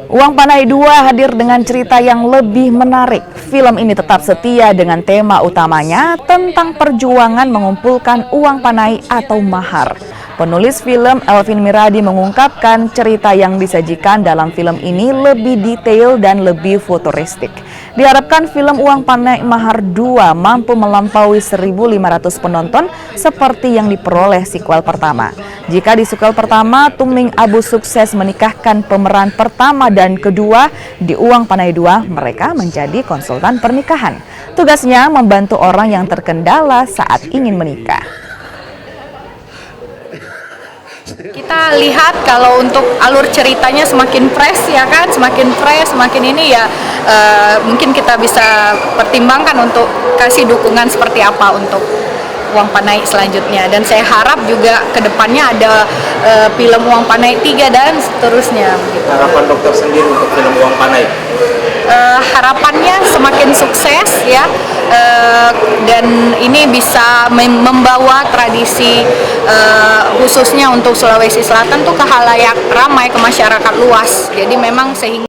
Uang Panai 2 hadir dengan cerita yang lebih menarik. Film ini tetap setia dengan tema utamanya tentang perjuangan mengumpulkan uang panai atau mahar. Penulis film Elvin Miradi mengungkapkan cerita yang disajikan dalam film ini lebih detail dan lebih futuristik. Diharapkan film Uang Panai Mahar 2 mampu melampaui 1.500 penonton seperti yang diperoleh sequel pertama. Jika di sequel pertama, Tuming Abu sukses menikahkan pemeran pertama dan kedua, di Uang Panai 2 mereka menjadi konsultan pernikahan. Tugasnya membantu orang yang terkendala saat ingin menikah. Kita lihat kalau untuk alur ceritanya semakin fresh ya kan, semakin fresh, semakin ini ya mungkin kita bisa pertimbangkan untuk kasih dukungan seperti apa untuk Uang Panai selanjutnya. Dan saya harap juga kedepannya ada film Uang Panai 3 dan seterusnya. Gitu. Harapan dokter sendiri untuk film Uang Panai? Harapannya semakin sukses ya, dan ini bisa membawa tradisi khususnya untuk Sulawesi Selatan tuh ke halayak ramai, ke masyarakat luas. Jadi memang sehingga